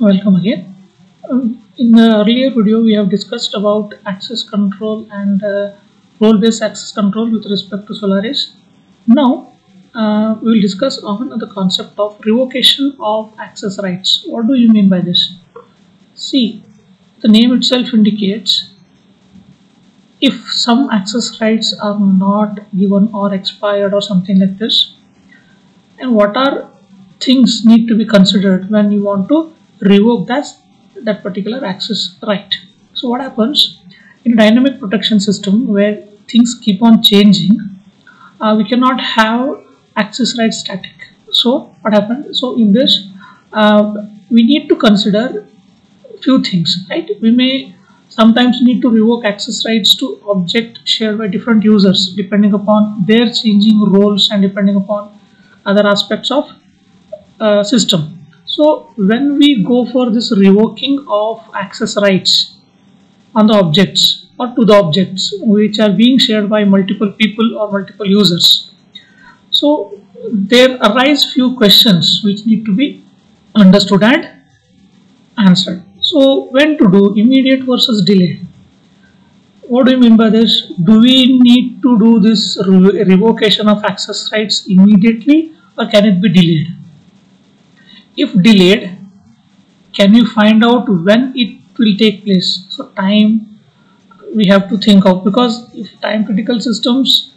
Welcome again. In the earlier video, we have discussed about access control and role-based access control with respect to Solaris. Now, we will discuss on the concept of revocation of access rights. What do you mean by this? See, the name itself indicates if some access rights are not given or expired or something like this, and what are things need to be considered when you want to revoke that particular access right. So what happens in a dynamic protection system where things keep on changing, we cannot have access rights static. So what happens? So in this, we need to consider few things, right? We may sometimes need to revoke access rights to object shared by different users depending upon their changing roles and depending upon other aspects of system. So when we go for this revoking of access rights on the objects or to the objects which are being shared by multiple people or multiple users, so there arise few questions which need to be understood and answered. So when to do immediate versus delayed? What do you mean by this? Do we need to do this revocation of access rights immediately or can it be delayed? If delayed, can you find out when it will take place? So time we have to think of, because if time critical systems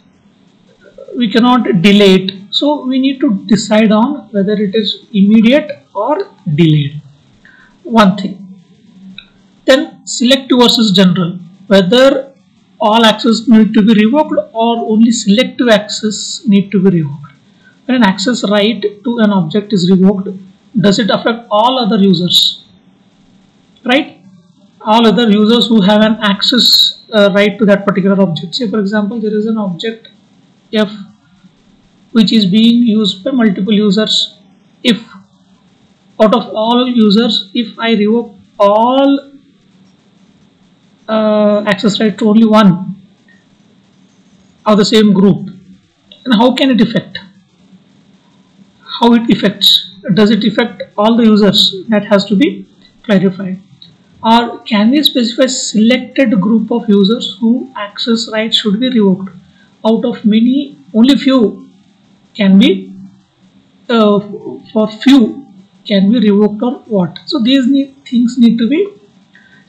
we cannot delay it. So we need to decide on whether it is immediate or delayed. One thing. Then selective versus general, whether all access need to be revoked or only selective access need to be revoked. When an access right to an object is revoked, does it affect all other users? Right? All other users who have an access right to that particular object. Say for example, there is an object F which is being used by multiple users. If out of all users, if I revoke all access right to only one of the same group, and how can it affect? How it affects? Does it affect all the users? That has to be clarified. Or can we specify selected group of users who access rights should be revoked? Out of many, only few can be, for few can be revoked or what? So these things need to be,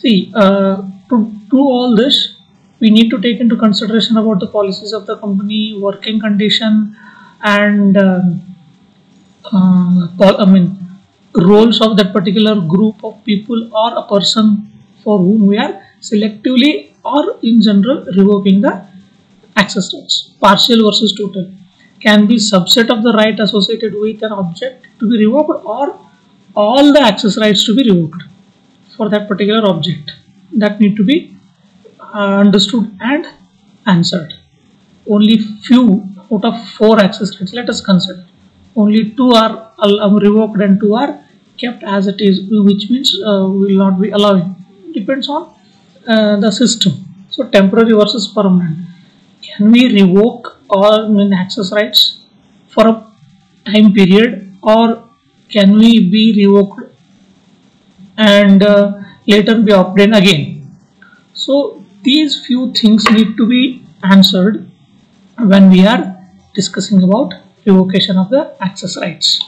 to do all this, we need to take into consideration about the policies of the company, working condition, and roles of that particular group of people or a person for whom we are selectively or in general revoking the access rights. Partial versus total can be subset of the right associated with an object to be revoked or all the access rights to be revoked for that particular object. That need to be understood and answered. Only few out of 4 access rights, let us consider. Only 2 are revoked and 2 are kept as it is, which means we will not be allowing. Depends on the system. So temporary versus permanent. Can we revoke all access rights for a time period, or can we be revoked and later be obtained again? So these few things need to be answered when we are discussing about revocation of the access rights.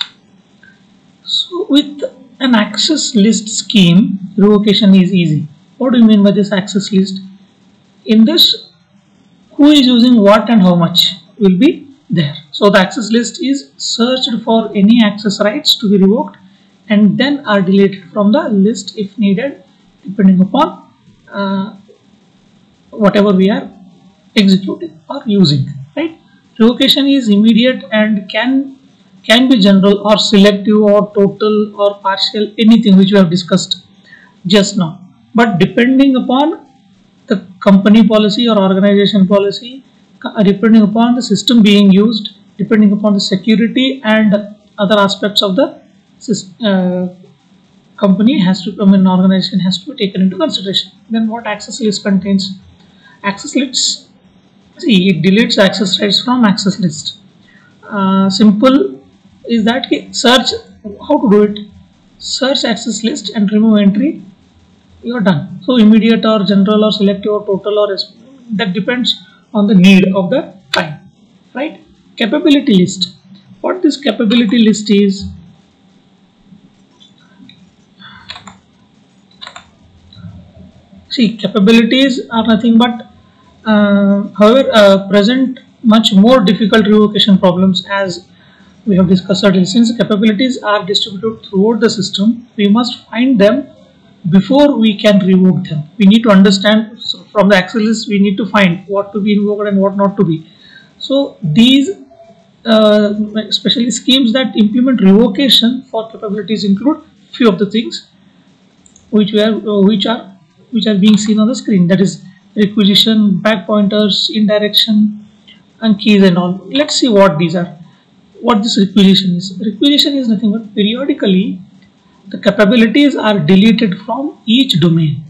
So with an access list scheme, revocation is easy. What do you mean by this access list? In this, who is using what and how much will be there. So the access list is searched for any access rights to be revoked and then are deleted from the list if needed, depending upon whatever we are executing or using, right? Revocation is immediate and can be general or selective or total or partial, anything which we have discussed just now. But depending upon the company policy or organization policy, depending upon the system being used, depending upon the security and other aspects of the company has to, organization has to be taken into consideration. Then what access list contains? Access lists, see, it deletes access rights from access list. Simple is that search, how to do it? search access list and remove entry, you are done. So immediate or general or selective or total or that depends on the need of the time, right? Capability list. What this capability list is, see, capabilities are nothing but however present much more difficult revocation problems, as we have discussed earlier. Since capabilities are distributed throughout the system, we must find them before we can revoke them. We need to understand, so from the access list we need to find what to be revoked and what not to be. So these especially schemes that implement revocation for capabilities include few of the things which are being seen on the screen, that is requisition, back pointers, indirection, and keys and all. Let's see what these are. What this requisition is. Requisition is nothing but periodically the capabilities are deleted from each domain.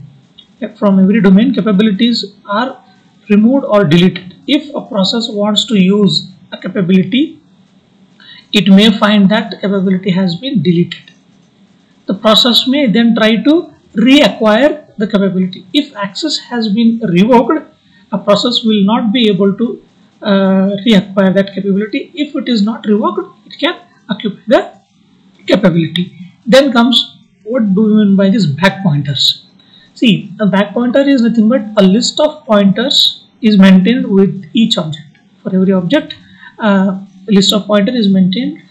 From every domain, capabilities are removed or deleted. If a process wants to use a capability, it may find that capability has been deleted. The process may then try to reacquire the capability. If access has been revoked, a process will not be able to reacquire that capability. If it is not revoked, it can occupy the capability. Then comes, what do we mean by this back pointers? See, a back pointer is nothing but a list of pointers is maintained with each object. For every object, a list of pointer is maintained.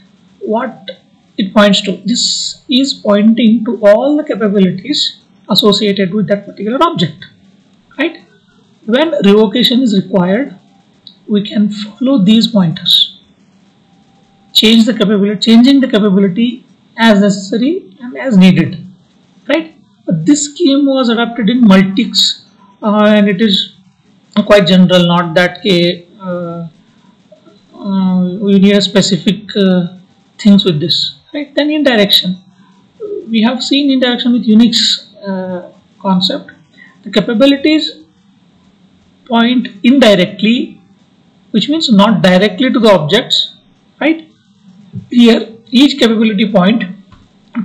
What it points to, this is pointing to all the capabilities associated with that particular object, right? When revocation is required, we can follow these pointers, changing the capability as necessary and as needed, right? This scheme was adopted in Multics and it is quite general, not that we need a specific things with this, right? Then indirection. We have seen indirection with Unix concept. The capabilities point indirectly, which means not directly to the objects, right? Here, each capability point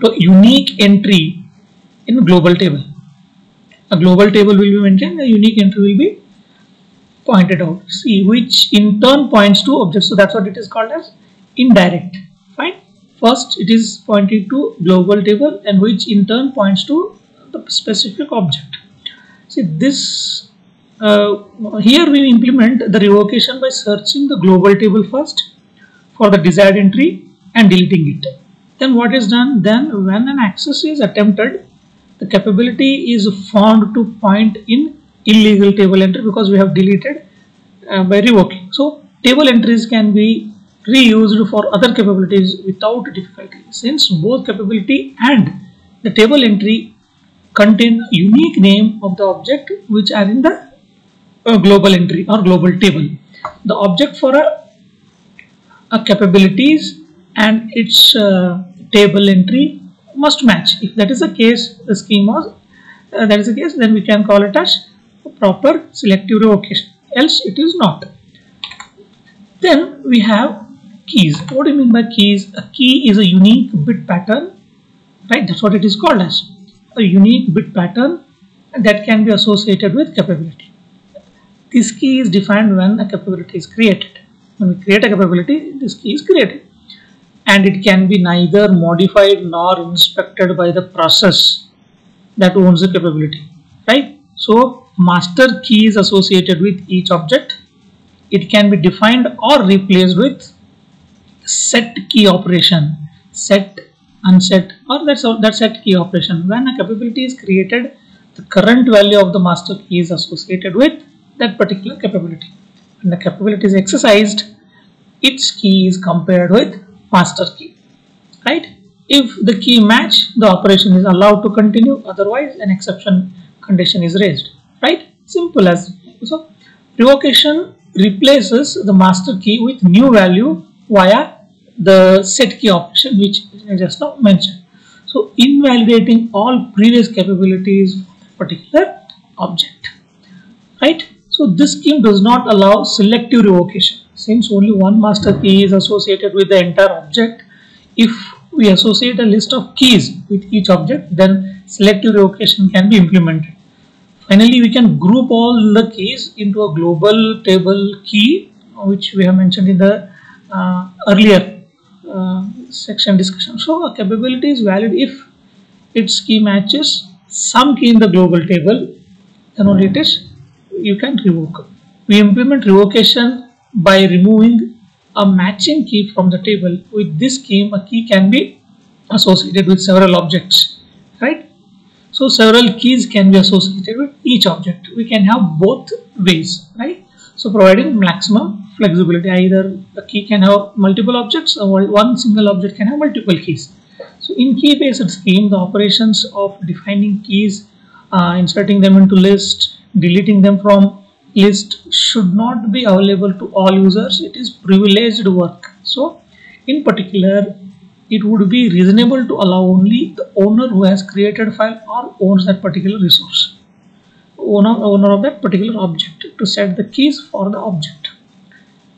to a unique entry in a global table. A global table will be maintained, a unique entry will be pointed out. See, which in turn points to objects. So that's what it is called as indirect. Fine. First, it is pointing to global table, and which in turn points to the specific object. See this. Here we implement the revocation by searching the global table first for the desired entry and deleting it. Then what is done? Then when an access is attempted, the capability is found to point in illegal table entry because we have deleted by revoking. So table entries can be reused for other capabilities without difficulty, since both capability and the table entry contain unique name of the object which are in the global entry or global table. The object for a capabilities and its table entry must match. If that is the case, the scheme was that is the case, then we can call it as proper selective revocation. Else it is not. Then we have keys. What do you mean by keys? A key is a unique bit pattern, right? That's what it is called as, a unique bit pattern that can be associated with capability. This key is defined when a capability is created. When we create a capability, this key is created, and it can be neither modified nor inspected by the process that owns the capability, right? So master key is associated with each object. It can be defined or replaced with set key operation, set, unset, or that set key operation. When a capability is created, the current value of the master key is associated with that particular capability. When the capability is exercised, its key is compared with master key, right? If the key match, the operation is allowed to continue, otherwise an exception condition is raised, right? Simple as so. Revocation replaces the master key with new value via the set key operation, which I just now mentioned. So invalidating all previous capabilities of a particular object, right? So this scheme does not allow selective revocation, since only one master key is associated with the entire object. If we associate a list of keys with each object, then selective revocation can be implemented. Finally, we can group all the keys into a global table key, which we have mentioned in the earlier section discussion. So a capability is valid if its key matches some key in the global table, then only it is you can revoke. We implement revocation by removing a matching key from the table. With this scheme, a key can be associated with several objects, right? So several keys can be associated with each object. We can have both ways, right? So providing maximum flexibility, either a key can have multiple objects or one single object can have multiple keys. So in key-based scheme, the operations of defining keys, inserting them into list, deleting them from list should not be available to all users. It is privileged work. So in particular, it would be reasonable to allow only the owner who has created a file or owns that particular resource, owner of that particular object, to set the keys for the object.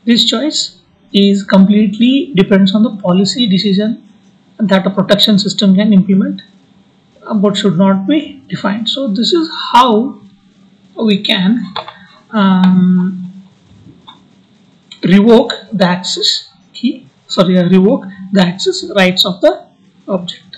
This choice is completely depends on the policy decision that a protection system can implement, but should not be defined. So this is how we can revoke the access rights of the object.